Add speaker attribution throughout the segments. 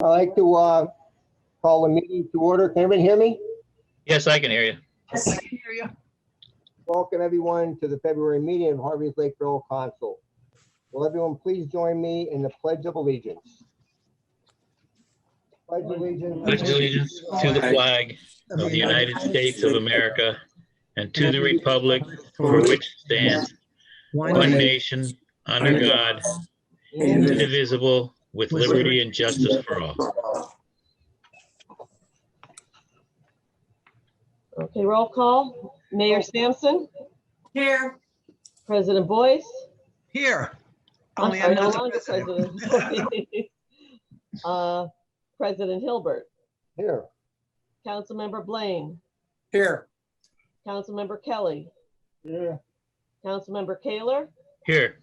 Speaker 1: I'd like to call the meeting to order. Can everyone hear me?
Speaker 2: Yes, I can hear you.
Speaker 3: Yes, I can hear you.
Speaker 1: Welcome everyone to the February meeting of Harvey's Lake Borough Council. Will everyone please join me in the Pledge of Allegiance? Pledge allegiance.
Speaker 2: Pledge allegiance to the flag of the United States of America and to the republic for which it stands, one nation, under God, indivisible, with liberty and justice for all.
Speaker 4: Okay, roll call. Mayor Sampson,
Speaker 3: Here.
Speaker 4: President Boyce.
Speaker 3: Here.
Speaker 4: I'm
Speaker 3: Only
Speaker 4: sorry,
Speaker 3: I'm
Speaker 4: no
Speaker 3: not the
Speaker 4: longer
Speaker 3: president.
Speaker 4: President. President Hilbert,
Speaker 1: Here.
Speaker 4: Councilmember Blaine,
Speaker 3: Here.
Speaker 4: Councilmember Kelly,
Speaker 1: Here.
Speaker 4: Councilmember Kaler,
Speaker 2: Here,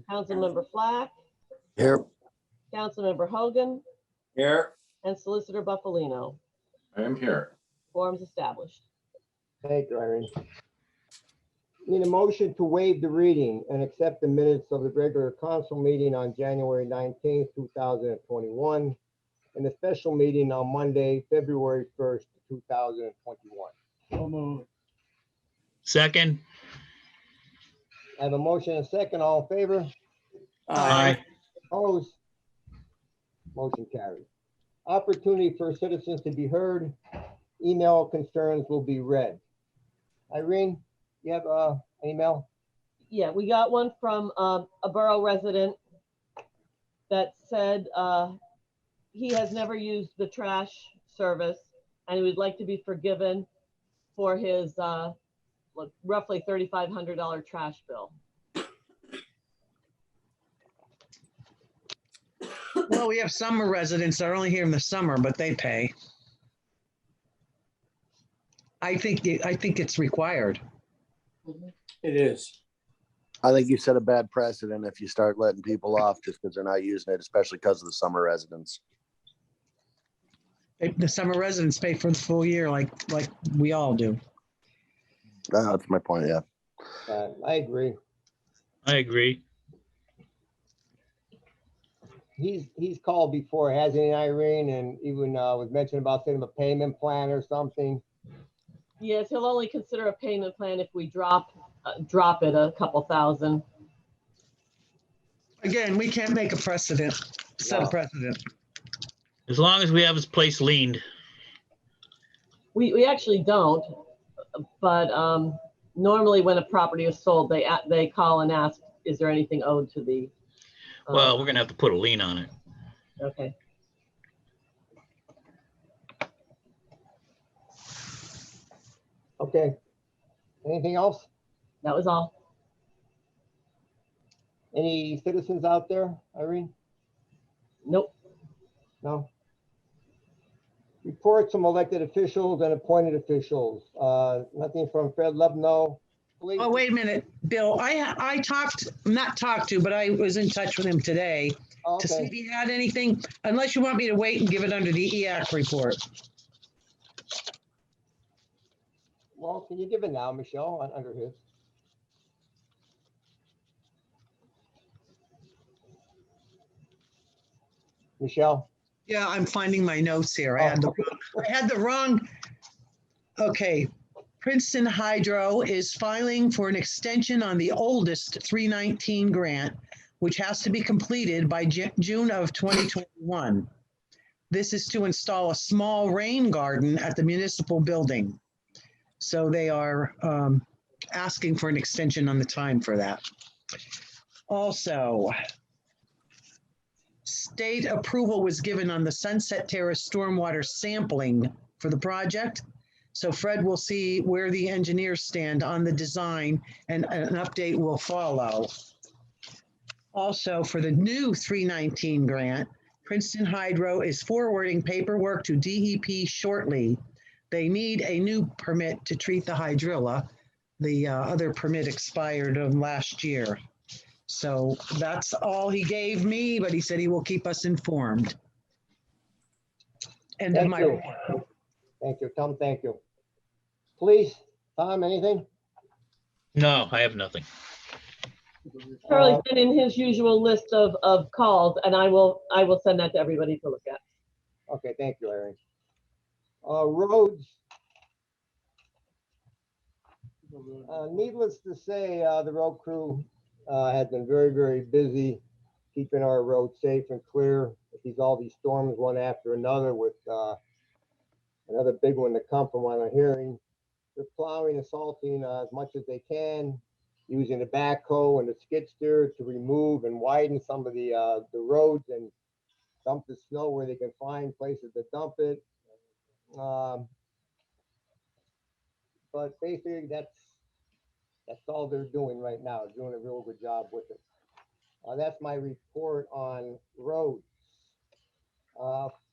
Speaker 4: Councilmember Flack,
Speaker 5: Here.
Speaker 4: Councilmember Hogan,
Speaker 5: Here.
Speaker 4: and Solicitor Buffalino.
Speaker 5: I am here.
Speaker 4: Forms established.
Speaker 1: Thank you, Irene. Need a motion to waive the reading and accept the minutes of the regular council meeting on January 19th, 2021, and the special meeting on Monday, February 1st, 2021.
Speaker 2: second.
Speaker 1: I have a motion and a second. All in favor?
Speaker 2: Aye.
Speaker 1: Opposed? Motion carried. Opportunity for citizens to be heard. Email concerns will be read. Irene, you have an email?
Speaker 4: Yeah, we got one from a borough resident that said he has never used the trash service and he would like to be forgiven for his roughly $3,500 trash bill.
Speaker 3: Well, we have summer residents that are only here in the summer, but they pay. I think it's required.
Speaker 6: It is.
Speaker 5: I think you set a bad precedent if you start letting people off just because they're not using it, especially because of the summer residents.
Speaker 3: The summer residents pay for the full year like we all do.
Speaker 5: That's my point, yeah.
Speaker 1: I agree.
Speaker 2: I agree.
Speaker 1: He's called before, hasn't he, Irene? And even was mentioned about setting up a payment plan or something.
Speaker 4: Yes, he'll only consider a payment plan if we drop it a couple thousand.
Speaker 3: Again, we can't make a precedent, set a
Speaker 1: No.
Speaker 3: precedent.
Speaker 2: As long as we have his place leaned.
Speaker 4: We actually don't, but normally when a property is sold, they call and ask, is there anything owed to the?
Speaker 2: Well, we're gonna have to put a lien on it.
Speaker 4: Okay.
Speaker 1: Okay. Anything else?
Speaker 4: That was all.
Speaker 1: Any citizens out there, Irene?
Speaker 4: Nope.
Speaker 1: No? Reports from elected officials and appointed officials. Nothing from Fred Lubno. Police.
Speaker 3: Oh, wait a minute, Bill. I not talked to, but I was in touch with him today to see
Speaker 1: Okay.
Speaker 3: if he had anything, unless you want me to wait and give it under the EAC report.
Speaker 1: Well, can you give it now, Michelle, under his? Michelle?
Speaker 3: Yeah, I'm finding my notes here. I had the wrong. Okay. Princeton Hydro is filing for an extension on the oldest 319 grant, which has to be completed by June of 2021. This is to install a small rain garden at the municipal building. So they are asking for an extension on the time for that. Also, state approval was given on the Sunset Terrace stormwater sampling for the project. So Fred will see where the engineers stand on the design and an update will follow. Also, for the new 319 grant, Princeton Hydro is forwarding paperwork to DEP shortly. They need a new permit to treat the hydrilla. The other permit expired last year. So that's all he gave me, but he said he will keep us informed. End of
Speaker 1: Thank
Speaker 3: my
Speaker 1: you.
Speaker 3: report.
Speaker 1: Thank you, Tom. Thank you. Police, Tom, anything?
Speaker 2: No, I have nothing.
Speaker 4: Charlie's been in his usual list of calls and I will send that to everybody to look at.
Speaker 1: Okay, thank you, Larry. Roads. Needless to say, the road crew has been very, very busy keeping our roads safe and clear. All these storms, one after another, with another big one to come from what I'm hearing. They're plowing and salting as much as they can, using the backhoe and the skid steer to remove and widen some of the roads and dump the snow where they can find places to dump it. But basically, that's all they're doing right now, doing a real good job with it. That's my report on roads.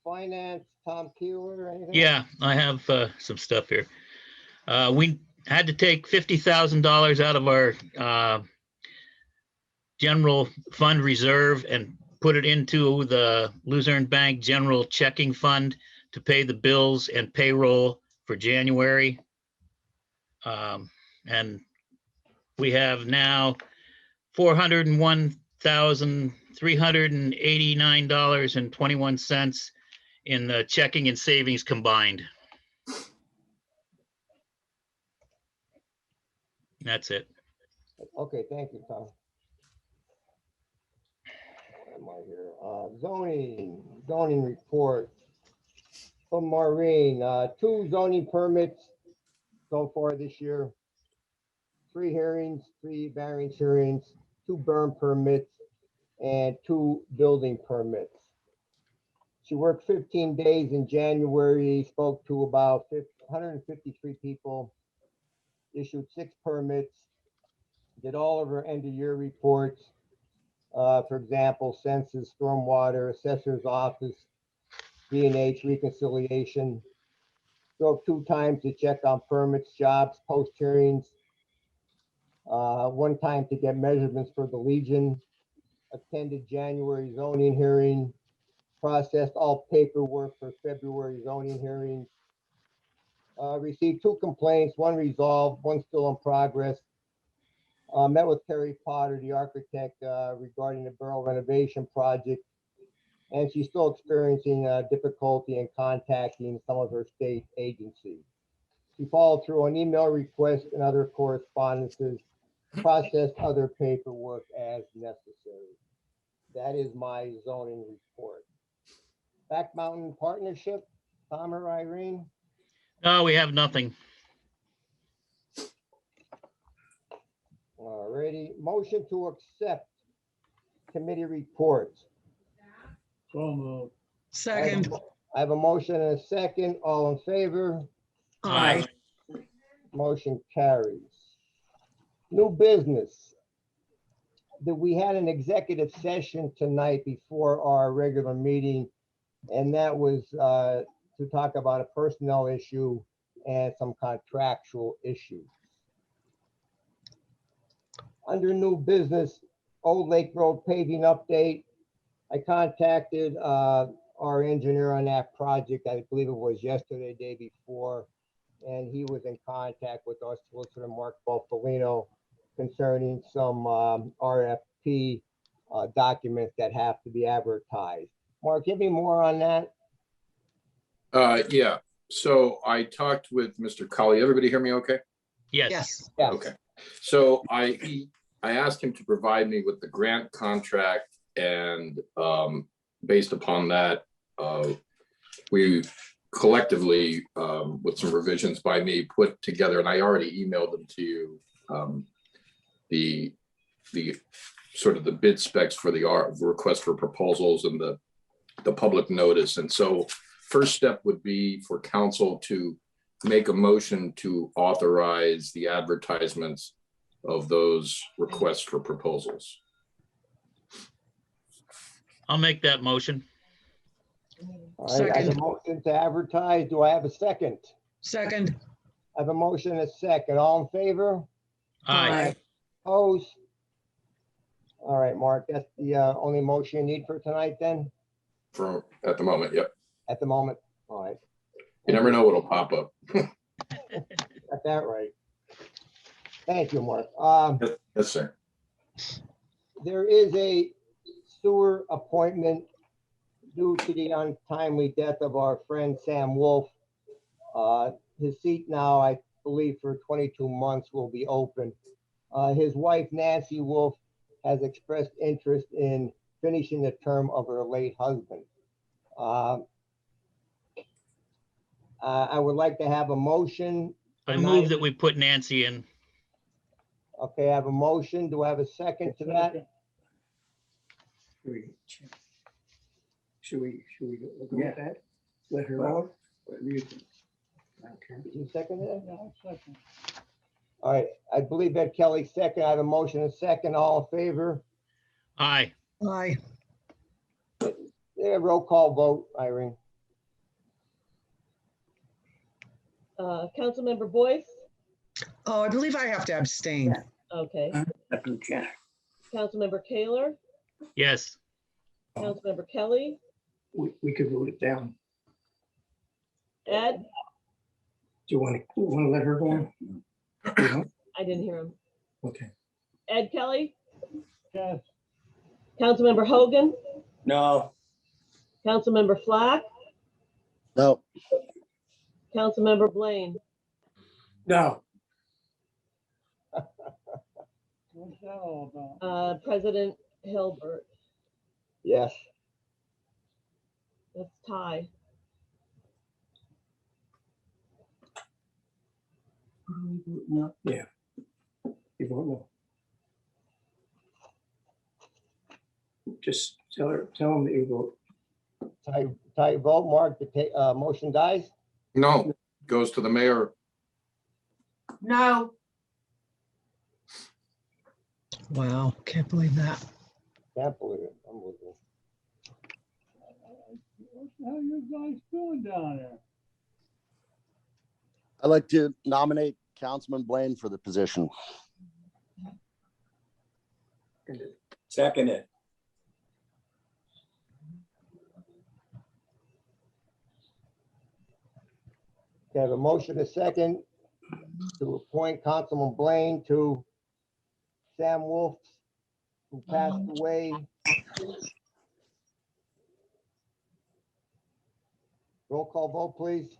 Speaker 1: Finance, Tom Keeler, anything?
Speaker 2: Yeah, I have some stuff here. We had to take $50,000 out of our general fund reserve and put it into the Luzerne Bank General Checking Fund to pay the bills and payroll for January. And we have now $401,389.21 in the checking and savings combined. That's it.
Speaker 1: Okay, thank you, Tom. Where am I here? Zoning report from Maureen. 2 zoning permits so far this year. 3 hearings, 3 variance hearings, 2 burn permits, and 2 building permits. She worked 15 days in January, spoke to about 153 people, issued 6 permits, did all of her end of year reports. For example, census, stormwater, assessor's office, D&H reconciliation. Drove 2 times to check on permits, jobs, post hearings. 1 time to get measurements for the Legion. Attended January zoning hearing. Processed all paperwork for February zoning hearings. Received 2 complaints, 1 resolved, 1 still in progress. Met with Terry Potter, the architect, regarding the borough renovation project. And she's still experiencing difficulty in contacting some of her state agencies. She followed through on email requests and other correspondences, processed other paperwork as necessary. That is my zoning report. Back Mountain Partnership, Tom or Irene?
Speaker 2: No, we have nothing.
Speaker 1: Alrighty, motion to accept committee reports.
Speaker 6: So moved.
Speaker 3: Second.
Speaker 1: I have a motion and a second. All in favor?
Speaker 3: Aye.
Speaker 1: Motion carries. New business. We had an executive session tonight before our regular meeting, and that was to talk about a personnel issue and some contractual issues. Under new business, Old Lake Road paving update. I contacted our engineer on that project. I believe it was yesterday, day before, and he was in contact with our solicitor, Mark Bufalino, concerning some RFP documents that have to be advertised. Mark, give me more on that.
Speaker 7: Yeah, so I talked with Mr. Cully. Everybody hear me okay?
Speaker 2: Yes.
Speaker 3: Yes.
Speaker 1: Yeah.
Speaker 7: Okay. So I asked him to provide me with the grant contract, and based upon that, we collectively, with some revisions by me, put together, and I already emailed them to you, the sort of the bid specs for the request for proposals and the public notice. And so first step would be for council to make a motion to authorize the advertisements of those requests for proposals.
Speaker 2: I'll make that motion.
Speaker 1: All right, I have a motion to advertise. Do I have a second?
Speaker 3: Second.
Speaker 1: I have a motion and a second. All in favor?
Speaker 2: Aye.
Speaker 1: Opposed? All right, Mark, that's the only motion you need for tonight then,
Speaker 7: At the moment, yep.
Speaker 1: at the moment? All right,
Speaker 7: You never know what'll pop up.
Speaker 1: got that right. Thank you, Mark.
Speaker 7: Yes, sir.
Speaker 1: There is a sewer appointment due to the untimely death of our friend Sam Wolf, his seat now, I believe for 22 months, will be open. His wife Nancy Wolf has expressed interest in finishing the term of her late husband. I would like to have a motion.
Speaker 2: I move that we put Nancy in.
Speaker 1: Okay, I have a motion. Do I have a second to that?
Speaker 6: Should we go with that? Let her on? What do you think? Okay.
Speaker 1: Did you second that?
Speaker 6: Yeah, I'll second.
Speaker 1: All right, I believe Ed Kelly second. I have a motion and second. All in favor?
Speaker 2: Aye.
Speaker 3: Aye.
Speaker 1: Yeah, roll call vote, Irene.
Speaker 4: Councilmember Boyce?
Speaker 3: Oh, I believe I have to abstain.
Speaker 4: Okay.
Speaker 6: Okay.
Speaker 4: Councilmember Kaler?
Speaker 2: Yes.
Speaker 4: Councilmember Kelly?
Speaker 6: We could vote it down.
Speaker 4: Ed?
Speaker 6: Do you want to let her go on? You don't?
Speaker 4: I didn't hear him.
Speaker 6: Okay.
Speaker 4: Ed Kelly?
Speaker 6: Yes.
Speaker 4: Councilmember Hogan?
Speaker 6: No.
Speaker 4: Councilmember Flack?
Speaker 5: No,
Speaker 4: Councilmember Blaine?
Speaker 6: No. What's that all about?
Speaker 4: President Hilbert?
Speaker 1: Yes.
Speaker 4: That's tie.
Speaker 6: Yeah. You vote no. Just tell them that you vote.
Speaker 1: Tie vote, Mark, the motion dies?
Speaker 7: No, goes to the mayor.
Speaker 8: No,
Speaker 3: Wow, can't believe that.
Speaker 1: Can't believe it. Unbelievable.
Speaker 6: How you guys doing down there?
Speaker 5: I'd like to nominate Councilman Blaine for the position.
Speaker 6: Second it.
Speaker 1: Okay, I have a motion and second to appoint Councilman Blaine to Sam Wolf, who passed away. Roll call vote, please.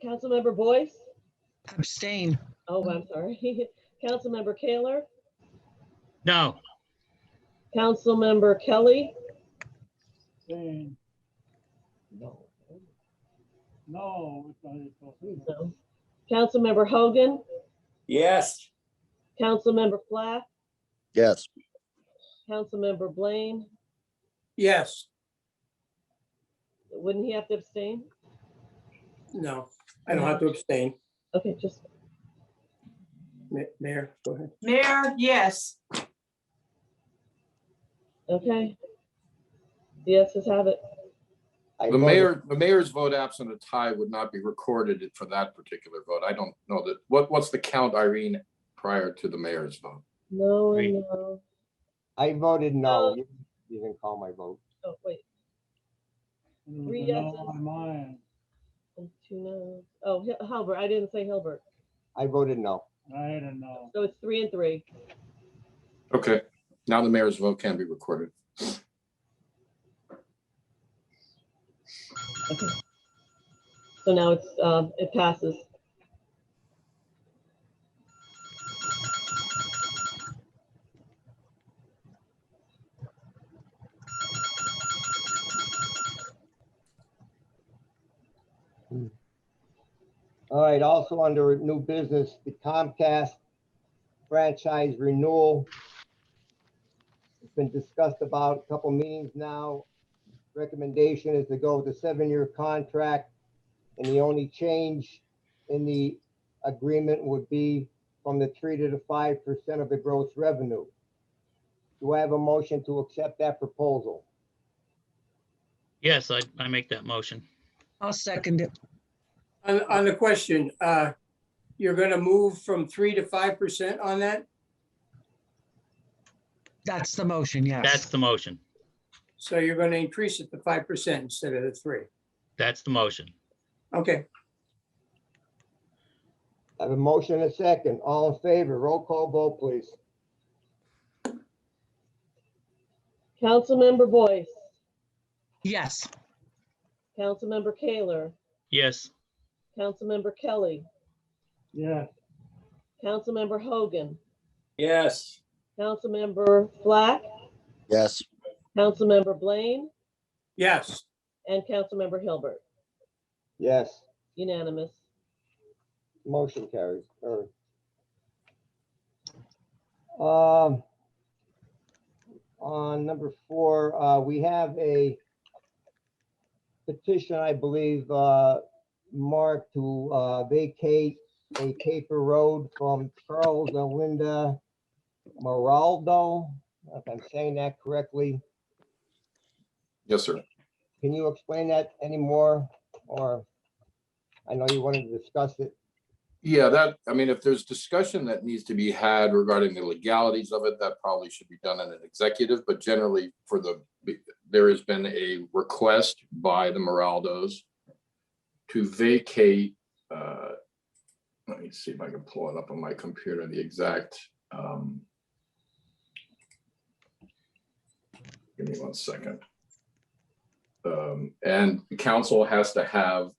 Speaker 4: Councilmember Boyce?
Speaker 3: Abstain.
Speaker 4: Oh, I'm sorry. Councilmember Kaler?
Speaker 2: No.
Speaker 4: Councilmember Kelly?
Speaker 6: Saying
Speaker 1: No.
Speaker 6: no.
Speaker 4: No. Councilmember Hogan?
Speaker 6: Yes.
Speaker 4: Councilmember Flack?
Speaker 5: Yes,
Speaker 4: Councilmember Blaine?
Speaker 6: Yes.
Speaker 4: Wouldn't he have to abstain?
Speaker 6: No, I don't have to abstain.
Speaker 4: Okay, just,
Speaker 6: Mayor, go ahead.
Speaker 8: Mayor, yes.
Speaker 4: okay. Yes, let's have it.
Speaker 1: I
Speaker 7: The
Speaker 1: voted-
Speaker 7: mayor's vote absent a tie would not be recorded for that particular vote. I don't know that, what's the count, Irene, prior to the mayor's vote?
Speaker 4: No,
Speaker 2: Three.
Speaker 4: and no.
Speaker 1: I voted no. You didn't call my vote.
Speaker 4: Oh, wait,
Speaker 6: There was
Speaker 4: Three
Speaker 6: a
Speaker 4: yeses.
Speaker 6: no on mine.
Speaker 4: and 2 noes. Oh, Hilbert, I didn't say Hilbert.
Speaker 1: I voted no.
Speaker 6: I had a no.
Speaker 4: So it's 3 and 3.
Speaker 7: Okay, now the mayor's vote can be recorded.
Speaker 4: Okay. So now it's, it passes.
Speaker 1: All right, also under new business, the Comcast franchise renewal. It's been discussed about a couple meetings now. Recommendation is to go with a 7-year contract, and the only change in the agreement would be from the 3 to the 5% of the gross revenue. Do I have a motion to accept that proposal?
Speaker 2: Yes, I make that motion.
Speaker 3: I'll second it.
Speaker 6: On the question, you're gonna move from 3 to 5% on that?
Speaker 3: That's the motion,
Speaker 2: That's
Speaker 3: yes.
Speaker 2: the motion.
Speaker 6: So you're gonna increase it to 5% instead of the 3?
Speaker 2: That's the motion.
Speaker 6: Okay,
Speaker 1: I have a motion and a second. All in favor, roll call vote, please.
Speaker 4: Councilmember Boyce,
Speaker 3: Yes.
Speaker 4: Councilmember Kaler,
Speaker 2: Yes.
Speaker 4: Councilmember Kelly,
Speaker 6: Yeah.
Speaker 4: Councilmember Hogan,
Speaker 6: Yes.
Speaker 4: Councilmember Flack,
Speaker 5: Yes.
Speaker 4: Councilmember Blaine,
Speaker 6: Yes.
Speaker 4: and Councilmember Hilbert.
Speaker 1: Yes,
Speaker 4: Unanimous.
Speaker 1: motion carries. Um, on number 4, we have a petition, I believe, Mark, to vacate a paper road from Charles and Linda Moraldo, if I'm saying that correctly.
Speaker 7: Yes, sir.
Speaker 1: Can you explain that anymore? Or I know you wanted to discuss it.
Speaker 7: Yeah, I mean, if there's discussion that needs to be had regarding the legalities of it, that probably should be done in an executive, but generally there has been a request by the Moraldos to vacate, let me see if I can pull it up on my computer, the exact, give me 1 second. And the council has to have,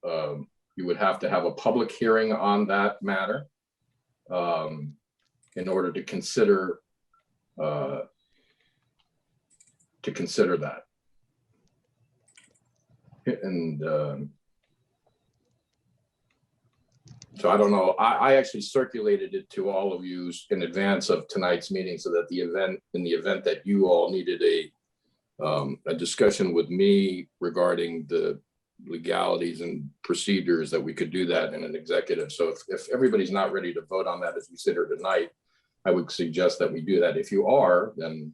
Speaker 7: you would have to have a public hearing on that matter in order to consider that. And so I don't know, I actually circulated it to all of you in advance of tonight's meeting so that in the event that you all needed a discussion with me regarding the legalities and procedures, that we could do that in an executive. So if everybody's not ready to vote on that as we sit here tonight, I would suggest that we do that. If you are, then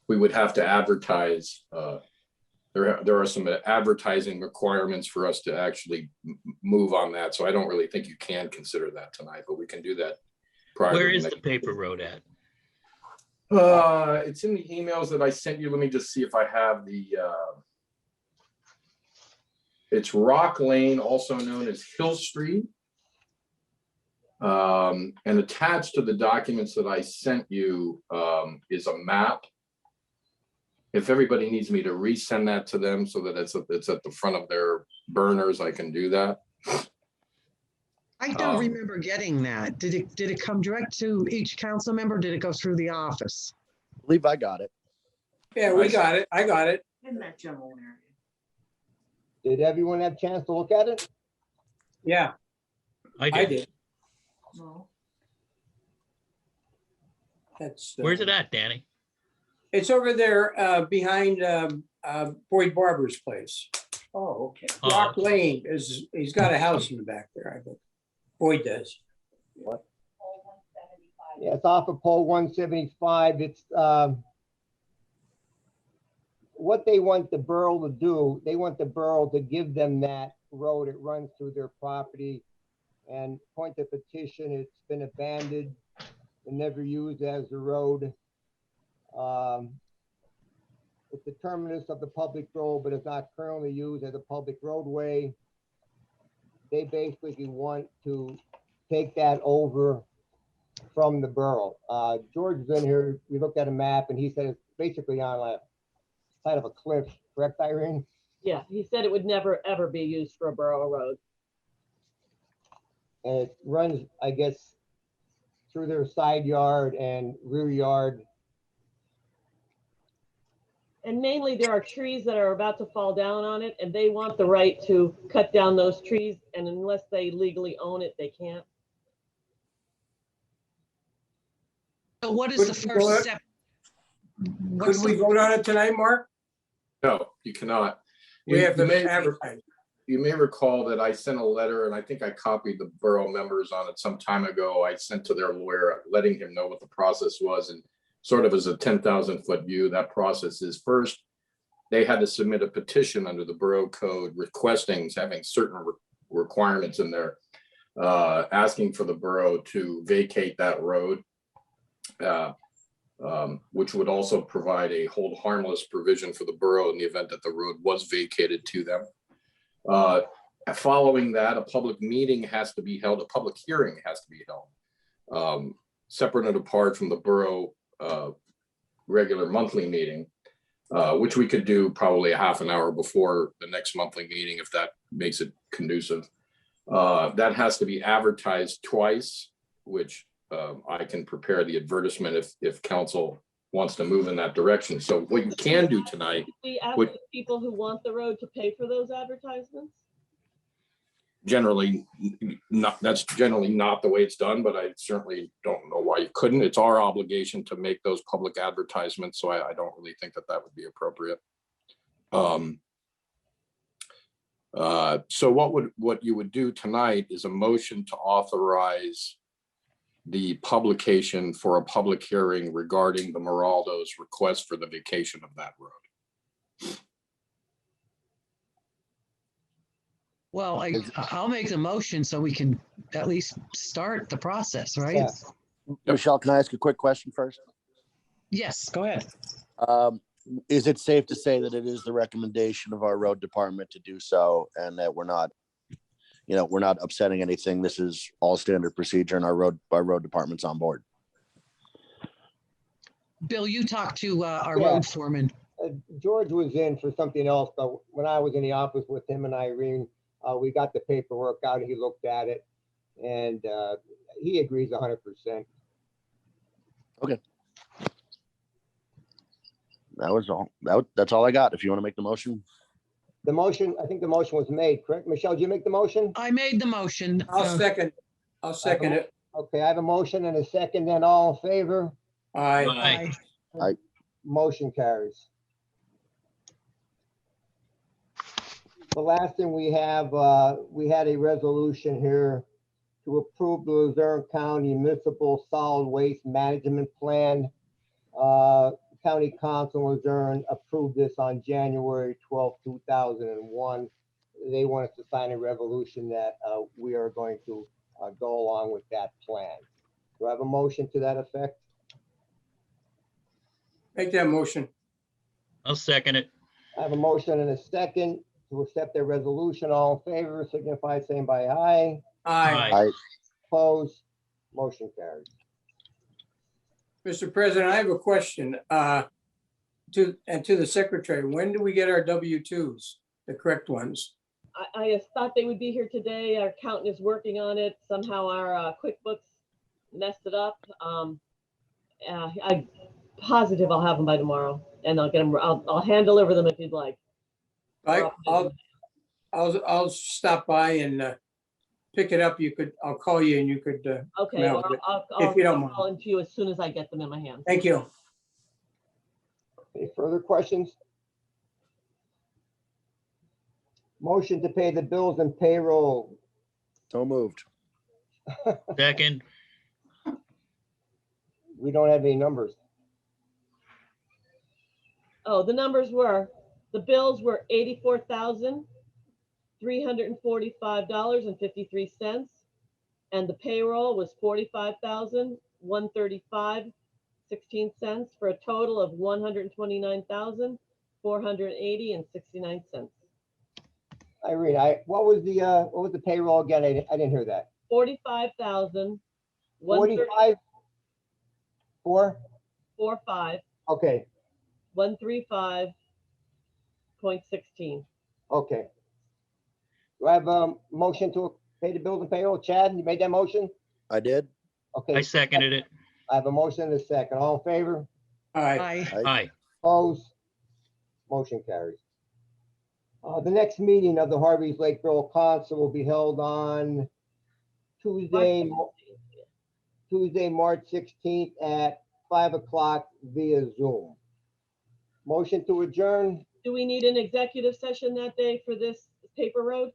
Speaker 7: we would have to advertise. There are some advertising requirements for us to actually move on that. So I don't really think you can consider that tonight, but we can do that prior.
Speaker 2: Where is the paper road at?
Speaker 7: It's in the emails that I sent you. Let me just see if I have it's Rock Lane, also known as Hill Street. And attached to the documents that I sent you is a map. If everybody needs me to resend that to them so that it's at the front of their burners, I can do that.
Speaker 3: I don't remember getting that. Did it come direct to each council member? Did it go through the office?
Speaker 5: I believe I got it.
Speaker 6: Yeah, we got it. I got it.
Speaker 8: In that general area.
Speaker 1: Did everyone have a chance to look at it?
Speaker 6: Yeah,
Speaker 2: I
Speaker 6: I
Speaker 2: did.
Speaker 6: did.
Speaker 8: No.
Speaker 6: That's.
Speaker 2: Where's it at, Danny?
Speaker 6: It's over there behind Boyd Barber's place.
Speaker 8: Oh, okay.
Speaker 6: Rock Lane he's got a house in the back there, I think. Boyd does.
Speaker 1: Yeah, it's off of pole 175. It's what they want the borough to do. They want the borough to give them that road. It runs through their property, and point of petition, it's been abandoned and never used as a road. It's the terminus of the public road, but it's not currently used as a public roadway. They basically want to take that over from the borough. George is in here. We looked at a map and he said it's basically on a side of a cliff, correct, Irene?
Speaker 4: Yeah, he said it would never, ever be used for a borough road.
Speaker 1: And it runs, I guess, through their side yard and rear yard.
Speaker 4: And mainly there are trees that are about to fall down on it, and they want the right to cut down those trees, and unless they legally own it, they can't.
Speaker 3: So what is the first step?
Speaker 6: Could we vote on it tonight, Mark?
Speaker 7: No, you cannot.
Speaker 6: We have
Speaker 7: You
Speaker 6: to
Speaker 7: may-
Speaker 6: advertise.
Speaker 7: You may recall that I sent a letter, and I think I copied the borough members on it some time ago. I sent to their lawyer, letting him know what the process was, and sort of as a 10,000-foot view, that process is first, they had to submit a petition under the borough code requesting, having certain requirements in there, asking for the borough to vacate that road, which would also provide a hold harmless provision for the borough in the event that the road was vacated to them. Following that, a public meeting has to be held, a public hearing has to be held, separate and apart from the borough regular monthly meeting, which we could do probably a half an hour before the next monthly meeting, if that makes it conducive. That has to be advertised twice, which I can prepare the advertisement if council wants to move in that direction. So what you can do tonight,
Speaker 4: We ask
Speaker 7: Would-
Speaker 4: the people who want the road to pay for those advertisements?
Speaker 7: generally not, that's generally not the way it's done, but I certainly don't know why you couldn't. It's our obligation to make those public advertisements, so I don't really think that that would be appropriate. So what you would do tonight is a motion to authorize the publication for a public hearing regarding the Maraldo's request for the vacation of that road.
Speaker 3: Well, I'll make the motion so we can at least start the process, right?
Speaker 1: Yeah.
Speaker 5: Michelle, can I ask a quick question first?
Speaker 3: Yes, go ahead.
Speaker 5: Is it safe to say that it is the recommendation of our road department to do so, and that we're not upsetting anything? This is all standard procedure, and our road department's on board.
Speaker 3: Bill, you talked to our
Speaker 1: Yeah.
Speaker 3: road foreman.
Speaker 1: George was in for something else, but when I was in the office with him and Irene, we got the paperwork out, he looked at it, and he agrees 100%.
Speaker 5: That was all. That's all I got. If you want to make the motion.
Speaker 1: The motion, I think the motion was made, correct? Michelle, did you make the motion?
Speaker 3: I made the motion.
Speaker 6: I'll second it.
Speaker 1: Okay, I have a motion and a second, then all in favor,
Speaker 6: Aye.
Speaker 3: Aye.
Speaker 1: motion carries. The last thing we have, we had a resolution here to approve the Luzerne County Municipal Solid Waste Management Plan. County Council Luzerne approved this on January 12th, 2001. They want us to sign a resolution that we are going to go along with that plan. Do I have a motion to that effect?
Speaker 6: Make that motion.
Speaker 2: I'll second it.
Speaker 1: I have a motion and a second to accept the resolution. All in favor, signify saying by aye.
Speaker 6: Aye.
Speaker 5: I
Speaker 1: Opposed, motion carries.
Speaker 6: Mr. President, I have a question to the secretary. When do we get our W-2s, the correct ones?
Speaker 4: I just thought they would be here today. Our accountant is working on it. Somehow our QuickBooks messed it up. I'm positive I'll have them by tomorrow, and I'll get them. I'll hand deliver them if you'd like.
Speaker 6: I'll stop by and pick it up. I'll call you and you could.
Speaker 4: Okay,
Speaker 6: No,
Speaker 4: I'll
Speaker 6: if you don't mind.
Speaker 4: call into you as soon as I get them in my hands.
Speaker 6: Thank you.
Speaker 1: Any further questions? Motion to pay the bills and payroll.
Speaker 5: so moved.
Speaker 2: Second,
Speaker 1: We don't have any numbers.
Speaker 4: Oh, the numbers were, the bills were $84,345.53. And the payroll was $45,135.16 for a total of $129,480.69.
Speaker 1: Irene, what was the payroll again? I didn't hear that.
Speaker 4: 45,000.
Speaker 1: 45? 4?
Speaker 4: 45,
Speaker 1: Okay,
Speaker 4: 135.16.
Speaker 1: okay. Do I have a motion to pay the bills and payroll? Chad, you made that motion?
Speaker 5: I did.
Speaker 1: Okay.
Speaker 2: I seconded it.
Speaker 1: I have a motion and a second. All in favor?
Speaker 6: Aye.
Speaker 3: Aye.
Speaker 2: Aye.
Speaker 1: Opposed? Motion carries. The next meeting of the Harvey's Lake Borough Council will be held on Tuesday, March 16th at 5 o'clock via Zoom. Motion to adjourn.
Speaker 4: Do we need an executive session that day for this paper road?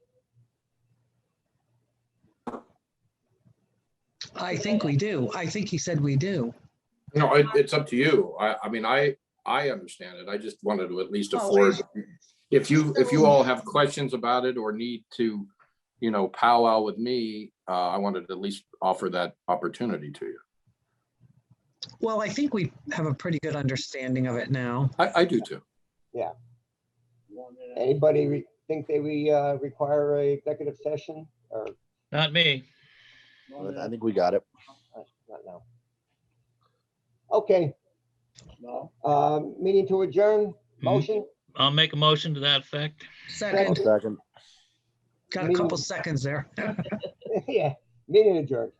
Speaker 3: I think we do. I think he said we do.
Speaker 7: No, it's up to you. I mean, I understand it. I just wanted to at least
Speaker 3: Oh,
Speaker 7: afford, if you all have questions about it or need to, powwow with me, I wanted to at least offer that opportunity to you.
Speaker 3: Well, I think we have a pretty good understanding of it now.
Speaker 7: I do too.
Speaker 1: Anybody think they require a executive session or
Speaker 2: Not me.
Speaker 5: I think we got it.
Speaker 1: not now? Okay,
Speaker 6: No.
Speaker 1: Meeting to adjourn, motion?
Speaker 2: I'll make a motion to that effect.
Speaker 5: I'll
Speaker 3: Second,
Speaker 5: second.
Speaker 3: got a couple seconds there.
Speaker 1: Yeah, meeting adjourned.